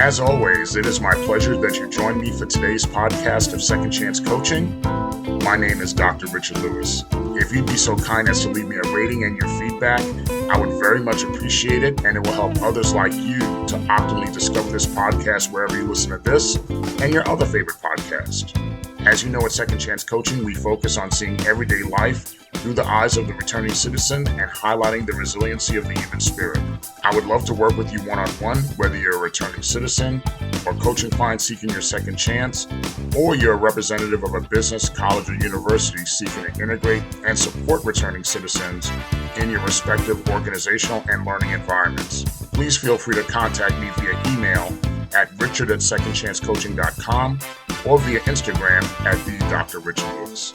As always, it is my pleasure that you join me for today's podcast of Second Chance Coaching. My name is Dr. Richard Lewis. If you'd be so kind as to leave me a rating and your feedback, I would very much appreciate it, and it will help others like you to optimally discover this podcast wherever you listen to this and your other favorite podcast. As you know, at Second Chance Coaching, we focus on seeing everyday life through the eyes of the returning citizen and highlighting the resiliency of the human spirit. I would love to work with you one-on-one, whether you're a returning citizen or coaching client seeking your second chance, or you're a representative of a business, college, or university seeking to integrate and support returning citizens in your respective organizational and learning environments. Please feel free to contact me via email at richard@secondchancecoaching.com or via Instagram at the Dr. Richard Lewis.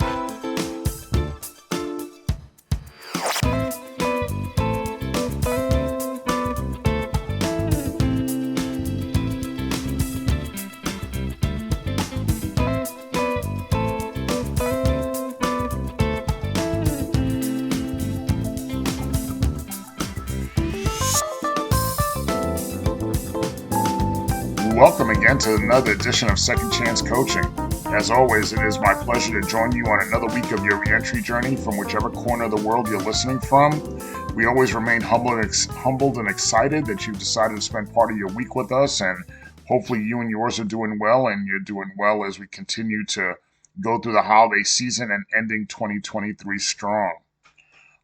Welcome again to another edition of Second Chance Coaching. As always, it is my pleasure to join you on another week of your reentry journey from whichever corner of the world you're listening from. We always remain humbled and excited that you've decided to spend part of your week with us, and hopefully you and yours are doing well, and you're doing well as we continue to go through the holiday season and ending 2023 strong.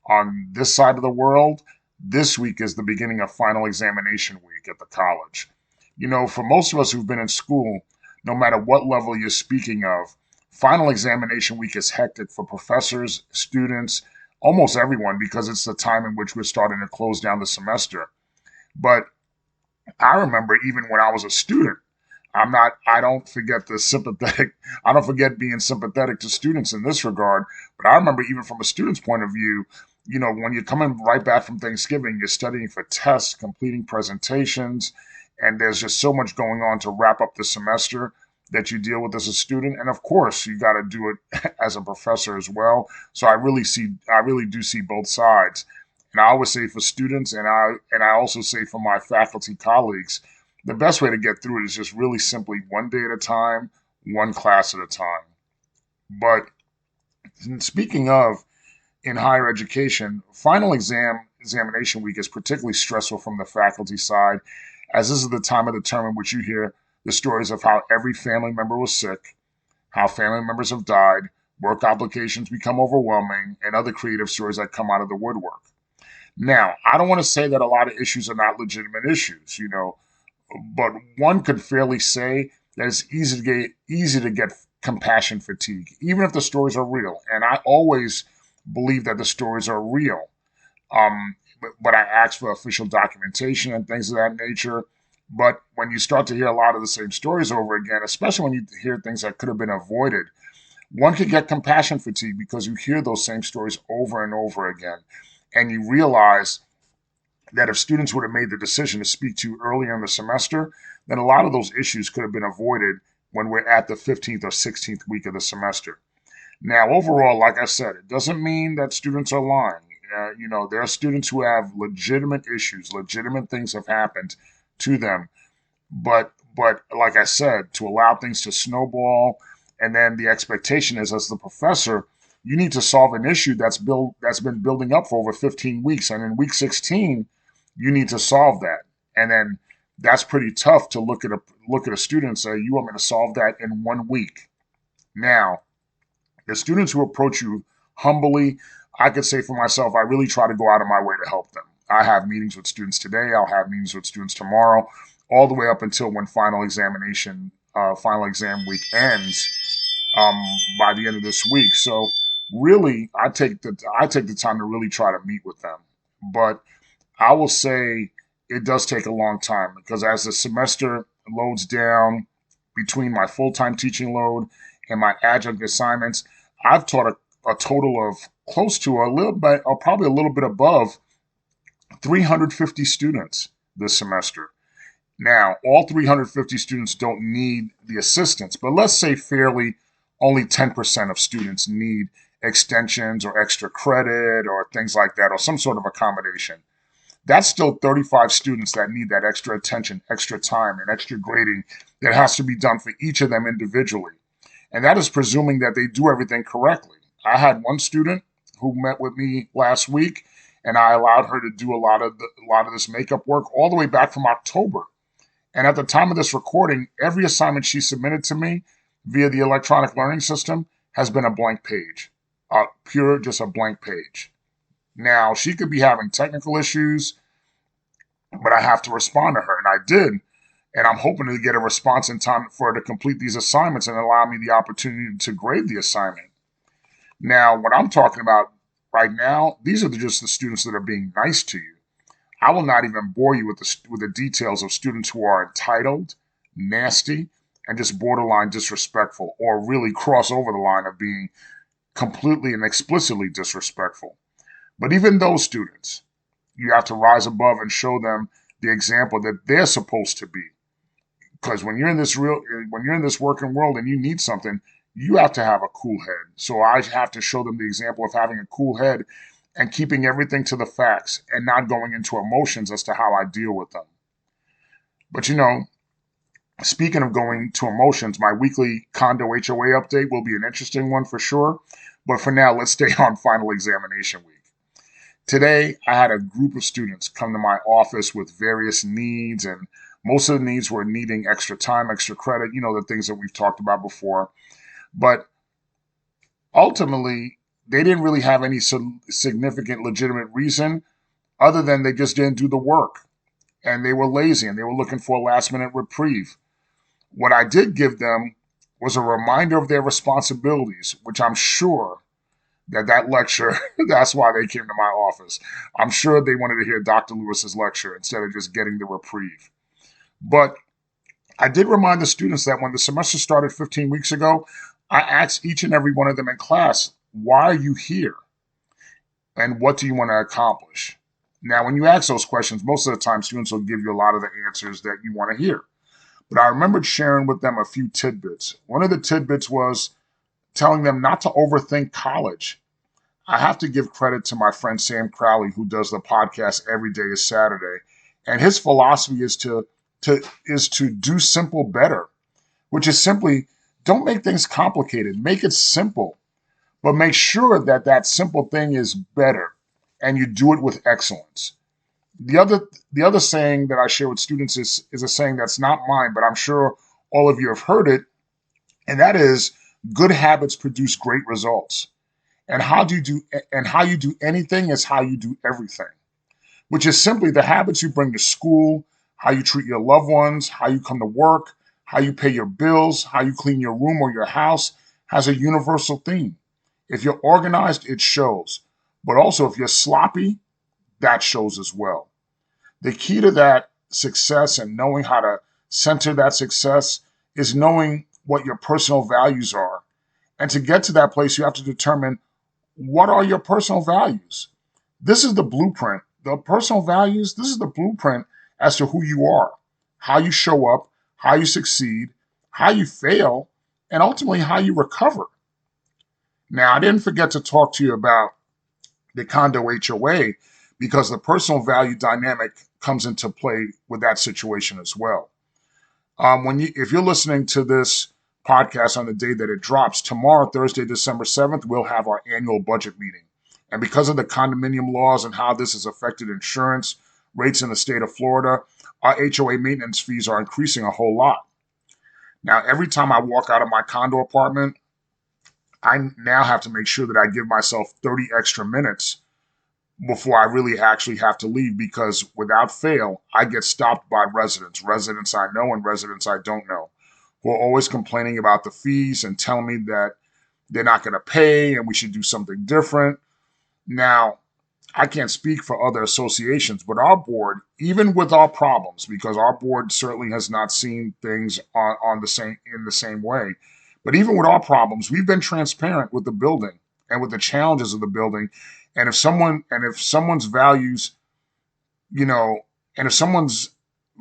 On this side of the world, this week is the beginning of final examination week at the college. You know, for most of us who've been in school, no matter what level you're speaking of, final examination week is hectic for professors, students, almost everyone, because it's the time in which we're starting to close down the semester. But I remember even when I was a student, I don't forget being sympathetic to students in this regard. But I remember even from a student's point of view, you know, when you're coming right back from Thanksgiving, you're studying for tests, completing presentations, and there's just so much going on to wrap up the semester that you deal with as a student. And of course, you got to do it as a professor as well. So I really do see both sides. And I always say for students, and I also say for my faculty colleagues, the best way to get through it is just really simply one day at a time, one class at a time. But speaking of in higher education, final examination week is particularly stressful from the faculty side, as this is the time of the term in which you hear the stories of how every family member was sick, how family members have died, work obligations become overwhelming, and other creative stories that come out of the woodwork. Now, I don't want to say that a lot of issues are not legitimate issues, you know, but one could fairly say that it's easy to get compassion fatigue, even if the stories are real. And I always believe that the stories are real. But I ask for official documentation and things of that nature. But when you start to hear a lot of the same stories over again, especially when you hear things that could have been avoided, one could get compassion fatigue because you hear those same stories over and over again. And you realize that if students would have made the decision to speak to you earlier in the semester, then a lot of those issues could have been avoided when we're at the 15th or 16th week of the semester. Now, overall, like I said, it doesn't mean that students are lying. You know, there are students who have legitimate issues, legitimate things have happened to them. But like I said, to allow things to snowball, and then the expectation is, as the professor, you need to solve an issue that's been building up for over 15 weeks. And in week 16, you need to solve that. And then that's pretty tough to look at a student and say, you want me to solve that in 1 week. Now, the students who approach you humbly, I could say for myself, I really try to go out of my way to help them. I have meetings with students today. I'll have meetings with students tomorrow, all the way up until when final exam week ends by the end of this week. So really, I take the time to really try to meet with them. But I will say it does take a long time because as the semester loads down between my full-time teaching load and my adjunct assignments, I've taught a total of close to a little bit, or probably a little bit above 350 students this semester. Now, all 350 students don't need the assistance, but let's say fairly only 10% of students need extensions or extra credit or things like that, or some sort of accommodation. that's still 35 students that need that extra attention, extra time, and extra grading that has to be done for each of them individually. And that is presuming that they do everything correctly. I had one student who met with me last week, and I allowed her to do a lot of this makeup work all the way back from October. And at the time of this recording, every assignment she submitted to me via the electronic learning system has been a blank page, pure just a blank page. Now, she could be having technical issues, but I have to respond to her, and I did. And I'm hoping to get a response in time for her to complete these assignments and allow me the opportunity to grade the assignment. Now, what I'm talking about right now, these are just the students that are being nice to you. I will not even bore you with the details of students who are entitled, nasty, and just borderline disrespectful, or really cross over the line of being completely and explicitly disrespectful. But even those students, you have to rise above and show them the example that they're supposed to be. Because when you're in this working world and you need something, you have to have a cool head. So I have to show them the example of having a cool head and keeping everything to the facts and not going into emotions as to how I deal with them. But speaking of going to emotions, my weekly condo HOA update will be an interesting one for sure. But for now, let's stay on final examination week. Today, I had a group of students come to my office with various needs, and most of the needs were needing extra time, extra credit, the things that we've talked about before. But ultimately, they didn't really have any significant legitimate reason other than they just didn't do the work. And they were lazy and they were looking for a last minute reprieve. What I did give them was a reminder of their responsibilities, which I'm sure that lecture, that's why they came to my office. I'm sure they wanted to hear Dr. Lewis's lecture instead of just getting the reprieve. But I did remind the students that when the semester started 15 weeks ago, I asked each and every one of them in class, why are you here? And what do you want to accomplish? Now, when you ask those questions, most of the time students will give you a lot of the answers that you want to hear. But I remembered sharing with them a few tidbits. One of the tidbits was telling them not to overthink college. I have to give credit to my friend Sam Crowley, who does the podcast Every Day is Saturday. And his philosophy is to do simple better, which is simply don't make things complicated. Make it simple, but make sure that that simple thing is better and you do it with excellence. The other saying that I share with students is a saying that's not mine, but I'm sure all of you have heard it, and that is good habits produce great results. And how you do anything is how you do everything, which is simply the habits you bring to school, how you treat your loved ones, how you come to work, how you pay your bills, how you clean your room or your house has a universal theme. If you're organized, it shows. But also if you're sloppy, that shows as well. The key to that success and knowing how to center that success is knowing what your personal values are. And to get to that place, you have to determine what are your personal values. This is the blueprint. The personal values, this is the blueprint as to who you are, how you show up, how you succeed, how you fail, and ultimately how you recover. Now, I didn't forget to talk to you about the condo HOA because the personal value dynamic comes into play with that situation as well. If you're listening to this podcast on the day that it drops, tomorrow, Thursday, December 7th, we'll have our annual budget meeting. And because of the condominium laws and how this has affected insurance rates in the state of Florida, our HOA maintenance fees are increasing a whole lot. Now, every time I walk out of my condo apartment, I now have to make sure that I give myself 30 extra minutes before I really actually have to leave, because without fail, I get stopped by residents I know and residents I don't know, who are always complaining about the fees and telling me that they're not going to pay and we should do something different. Now, I can't speak for other associations, but our board, even with our problems, because our board certainly has not seen things in the same way, but even with our problems, we've been transparent with the building and with the challenges of the building. And if someone's values, and if someone's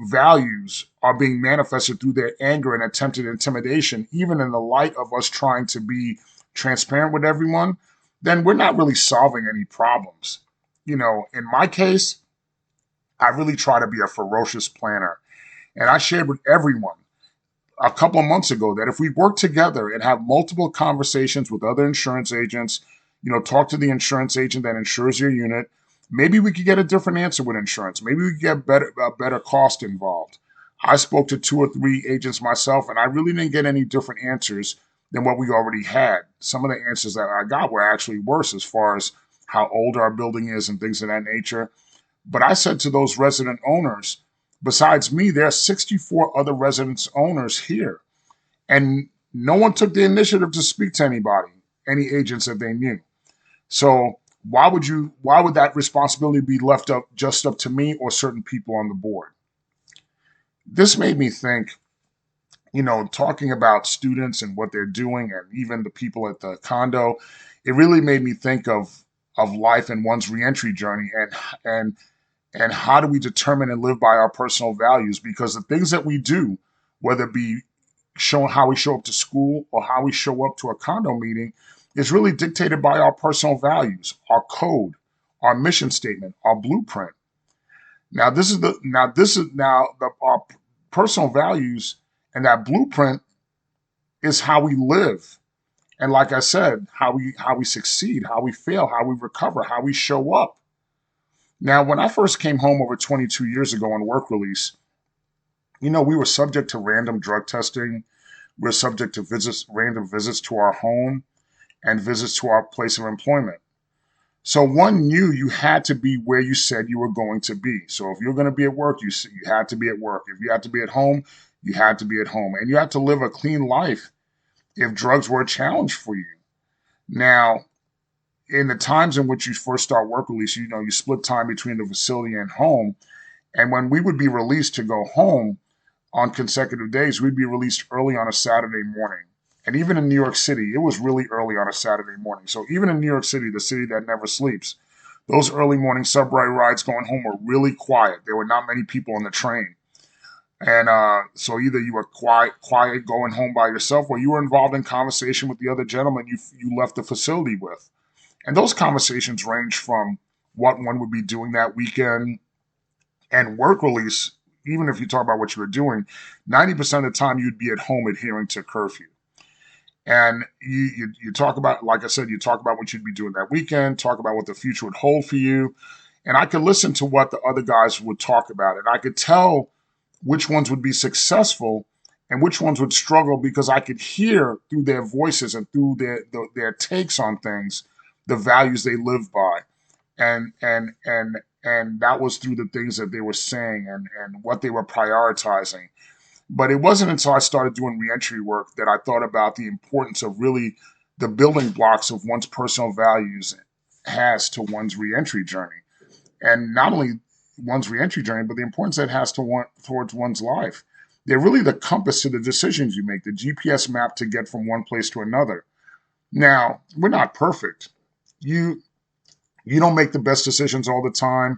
values are being manifested through their anger and attempted intimidation, even in the light of us trying to be transparent with everyone, then we're not really solving any problems. In my case, I really try to be a ferocious planner. And I shared with everyone a couple of months ago that if we work together and have multiple conversations with other insurance agents, talk to the insurance agent that insures your unit, maybe we could get a different answer with insurance. Maybe we could get better cost involved. I spoke to 2 or 3 agents myself, and I really didn't get any different answers than what we already had. Some of the answers that I got were actually worse as far as how old our building is and things of that nature. But I said to those resident owners, besides me, there are 64 other residence owners here. And no one took the initiative to speak to anybody, any agents that they knew. So why would that responsibility be left up just up to me or certain people on the board? This made me think, talking about students and what they're doing and even the people at the condo, it really made me think of life and one's reentry journey and and how do we determine and live by our personal values? Because the things that we do, whether it be showing how we show up to school or how we show up to a condo meeting, is really dictated by our personal values, our code, our mission statement, our blueprint. Our personal values and that blueprint is how we live. And like I said, how we succeed, how we fail, how we recover, how we show up. Now, when I first came home over 22 years ago on work release, we were subject to random drug testing. We were subject to random visits to our home and visits to our place of employment. So one knew you had to be where you said you were going to be. So if you're going to be at work, you had to be at work. If you had to be at home, you had to be at home. And you had to live a clean life if drugs were a challenge for you. Now, in the times in which you first start work release, you split time between the facility and home. And when we would be released to go home on consecutive days, we'd be released early on a Saturday morning. And even in New York City, it was really early on a Saturday morning. So even in New York City, the city that never sleeps, those early morning subway rides going home were really quiet. There were not many people on the train. And so either you were quiet going home by yourself, or you were involved in conversation with the other gentleman you left the facility with. And those conversations range from what one would be doing that weekend and work release. Even if you talk about what you were doing, 90% of the time you'd be at home adhering to curfew. And you talk about, like I said, you talk about what you'd be doing that weekend, talk about what the future would hold for you. And I could listen to what the other guys would talk about. And I could tell which ones would be successful and which ones would struggle because I could hear through their voices and through their takes on things, the values they live by. And that was through the things that they were saying and what they were prioritizing. But it wasn't until I started doing reentry work that I thought about the importance of really the building blocks of one's personal values has to one's reentry journey. And not only one's reentry journey, but the importance that it has towards one's life. They're really the compass to the decisions you make, the GPS map to get from one place to another. Now, we're not perfect. You don't make the best decisions all the time.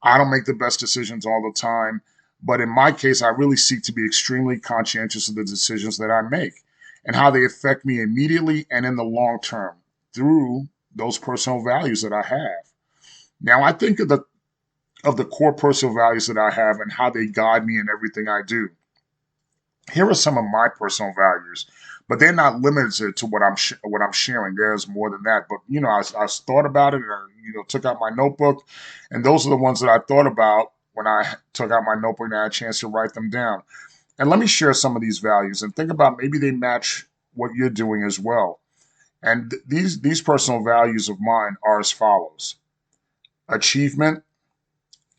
I don't make the best decisions all the time. But in my case, I really seek to be extremely conscientious of the decisions that I make and how they affect me immediately and in the long term through those personal values that I have. Now, I think of the core personal values that I have and how they guide me in everything I do. Here are some of my personal values, but they're not limited to what I'm sharing. There's more than that. But I thought about it, and took out my notebook, and those are the ones that I thought about when I took out my notebook and I had a chance to write them down. And let me share some of these values and think about maybe they match what you're doing as well. And these personal values of mine are as follows: achievement,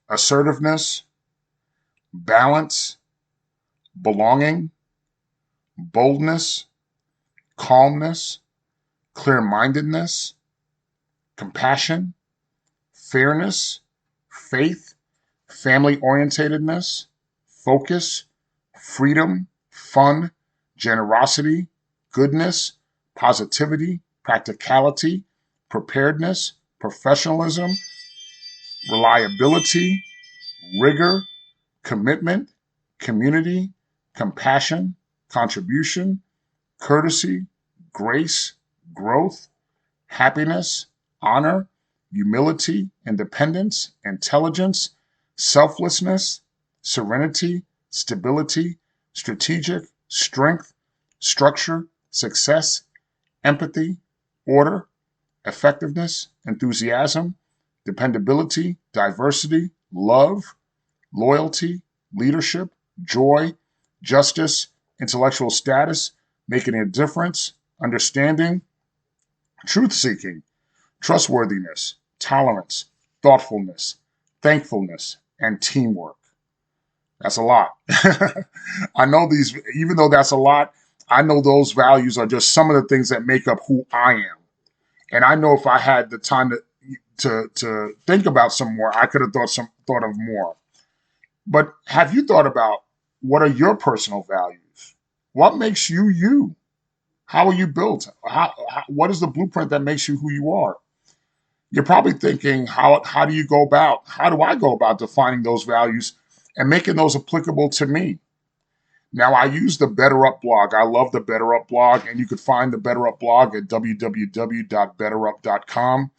assertiveness, balance, belonging, boldness, calmness, clear-mindedness, compassion, fairness, faith, family-orientatedness, focus, freedom, fun, generosity, goodness, positivity, practicality, preparedness, professionalism, reliability, rigor, commitment, community, compassion, contribution, courtesy, grace, growth, happiness, honor, humility, independence, intelligence, selflessness, serenity, stability, strategic, strength, structure, success, empathy, order, effectiveness, enthusiasm, dependability, diversity, love, loyalty, leadership, joy, justice, intellectual status, making a difference, understanding, truth seeking, trustworthiness, tolerance, thoughtfulness, thankfulness, and teamwork. That's a lot. I know these, even though that's a lot, I know those values are just some of the things that make up who I am. And I know if I had the time to think about some more, I could have thought of more. But have you thought about what are your personal values? What makes you you? How are you built? What is the blueprint that makes you who you are? You're probably thinking, how do I go about defining those values and making those applicable to me? Now, I use the Better Up blog. I love the Better Up blog, and you could find the Better Up blog at www.betterup.com.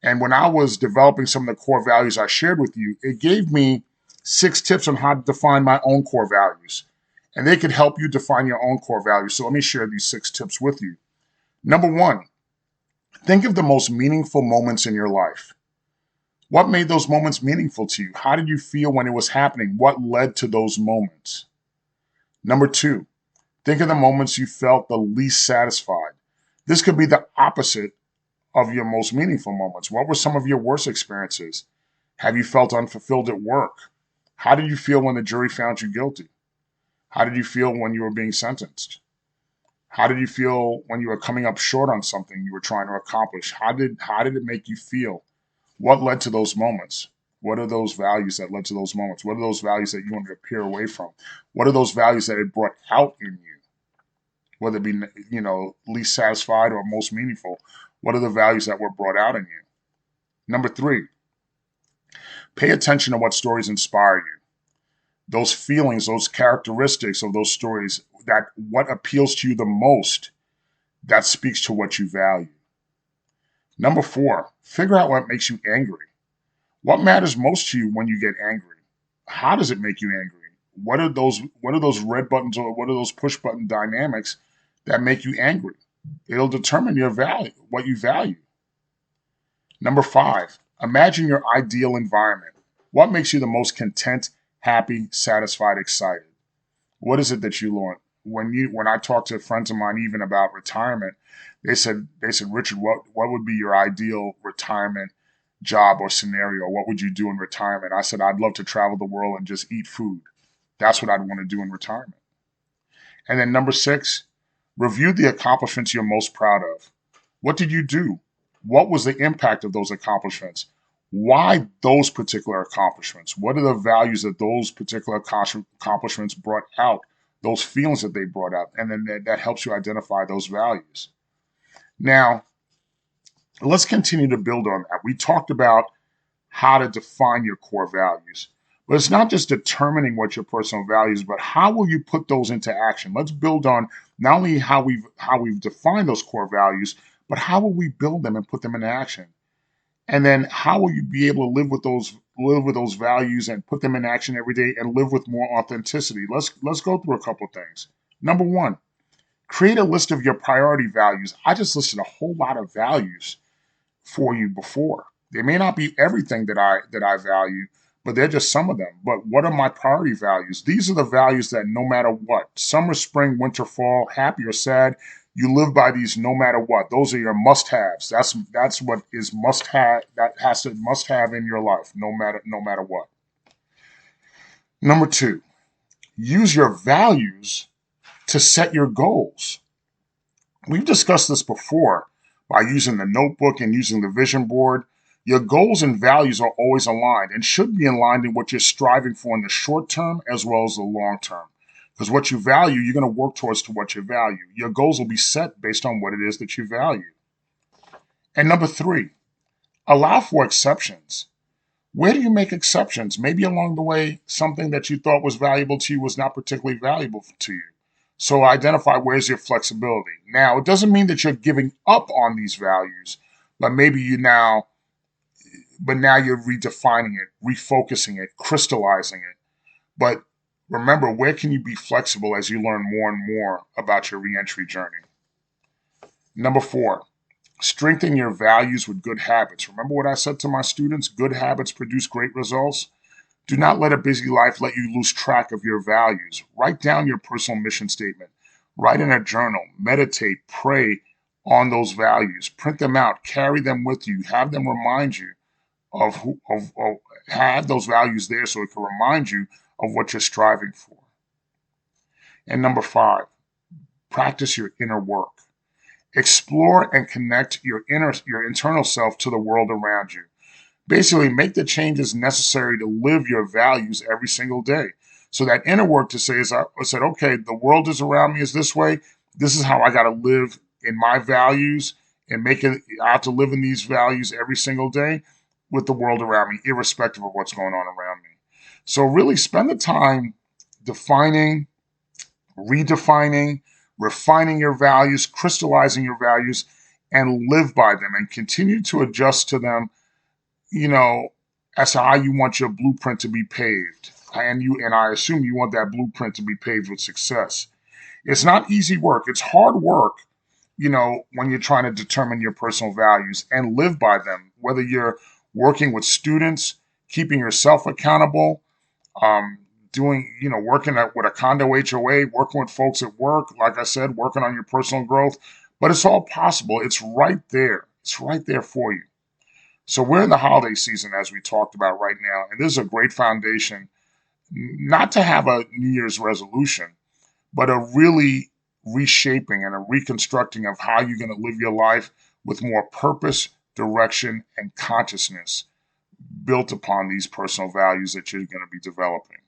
And when I was developing some of the core values I shared with you, it gave me 6 tips on how to define my own core values. And they could help you define your own core values. So let me share these 6 tips with you. Number 1, think of the most meaningful moments in your life. What made those moments meaningful to you? How did you feel when it was happening? What led to those moments? Number 2, think of the moments you felt the least satisfied. This could be the opposite of your most meaningful moments. What were some of your worst experiences? Have you felt unfulfilled at work? How did you feel when the jury found you guilty? How did you feel when you were being sentenced? How did you feel when you were coming up short on something you were trying to accomplish? How did it make you feel? What led to those moments? What are those values that led to those moments? What are those values that you wanted to peer away from? What are those values that it brought out in you? Whether it be, least satisfied or most meaningful, what are the values that were brought out in you? Number 3, pay attention to what stories inspire you. Those feelings, those characteristics of those stories, that what appeals to you the most, that speaks to what you value. Number 4, figure out what makes you angry. What matters most to you when you get angry? How does it make you angry? What are those red buttons or what are those push button dynamics that make you angry? It'll determine your value, what you value. Number 5, imagine your ideal environment. What makes you the most content, happy, satisfied, excited? What is it that you want? When I talk to friends of mine even about retirement, they said, Richard, what would be your ideal retirement job or scenario? What would you do in retirement? I said, I'd love to travel the world and just eat food. That's what I'd want to do in retirement. And then number 6, review the accomplishments you're most proud of. What did you do? What was the impact of those accomplishments? Why those particular accomplishments? What are the values that those particular accomplishments brought out? Those feelings that they brought out? And then that helps you identify those values. Now, let's continue to build on that. We talked about how to define your core values. But it's not just determining what your personal values, but how will you put those into action? Let's build on not only how we've defined those core values, but how will we build them and put them into action? And then how will you be able to live with those values and put them in action every day and live with more authenticity? Let's go through a couple of things. Number 1, create a list of your priority values. I just listed a whole lot of values for you before. They may not be everything that I value, but they're just some of them. But what are my priority values? These are the values that no matter what, summer, spring, winter, fall, happy or sad, you live by these no matter what. Those are your must-haves. That's what is must-have, that has to must-have in your life, no matter what. Number 2, use your values to set your goals. We've discussed this before by using the notebook and using the vision board. Your goals and values are always aligned and should be aligned in what you're striving for in the short term as well as the long term. Because what you value, you're going to work towards to what you value. Your goals will be set based on what it is that you value. And number 3, allow for exceptions. Where do you make exceptions? Maybe along the way, something that you thought was valuable to you was not particularly valuable to you. So identify where's your flexibility. Now, it doesn't mean that you're giving up on these values, but maybe you now but now you're redefining it, refocusing it, crystallizing it. But remember, where can you be flexible as you learn more and more about your reentry journey? Number 4, strengthen your values with good habits. Remember what I said to my students? Good habits produce great results. Do not let a busy life let you lose track of your values. Write down your personal mission statement. Write in a journal. Meditate. Pray on those values. Print them out. Carry them with you. Have them remind you of have those values there so it can remind you of what you're striving for. And number 5, practice your inner work. Explore and connect your internal self to the world around you. Basically, make the changes necessary to live your values every single day. So that inner work to say is, I said, okay, the world is around me is this way. This is how I got to live in my values and make it. I have to live in these values every single day with the world around me, irrespective of what's going on around me. So really spend the time defining, redefining, refining your values, crystallizing your values, and live by them and continue to adjust to them, as to how you want your blueprint to be paved. And I assume you want that blueprint to be paved with success. It's not easy work. It's hard work, when you're trying to determine your personal values and live by them, whether you're working with students, keeping yourself accountable, working with a condo HOA, working with folks at work, like I said, working on your personal growth. But it's all possible. It's right there. It's right there for you. So we're in the holiday season, as we talked about right now, and this is a great foundation, not to have a New Year's resolution, but a really reshaping and a reconstructing of how you're going to live your life with more purpose, direction, and consciousness built upon these personal values that you're going to be developing.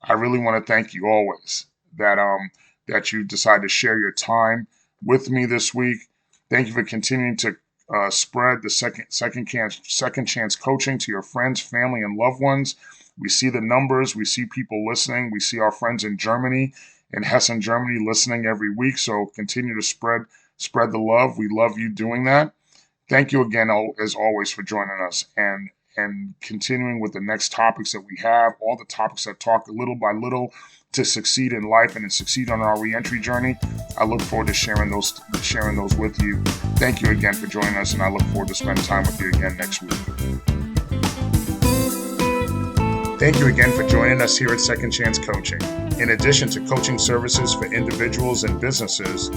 I really want to thank you always that you decided to share your time with me this week. Thank you for continuing to spread the second chance coaching to your friends, family, and loved ones. We see the numbers. We see people listening. We see our friends in Germany, in Hessen, Germany, listening every week. So continue to spread the love. We love you doing that. Thank you again, as always, for joining us and continuing with the next topics that we have, all the topics that talk little by little to succeed in life and to succeed on our reentry journey. I look forward to sharing those with you. Thank you again for joining us, and I look forward to spending time with you again next week. Thank you again for joining us here at Second Chance Coaching. In addition to coaching services for individuals and businesses,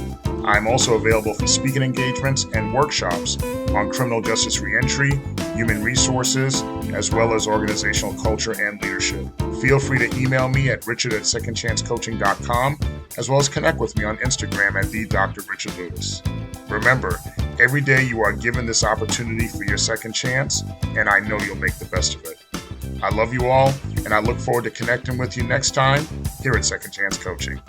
I'm also available for speaking engagements and workshops on criminal justice reentry, human resources, as well as organizational culture and leadership. Feel free to email me at richard@secondchancecoaching.com, as well as connect with me on Instagram at @DrRichardLewis. Remember, every day you are given this opportunity for your second chance, and I know you'll make the best of it. I love you all, and I look forward to connecting with you next time here at Second Chance Coaching.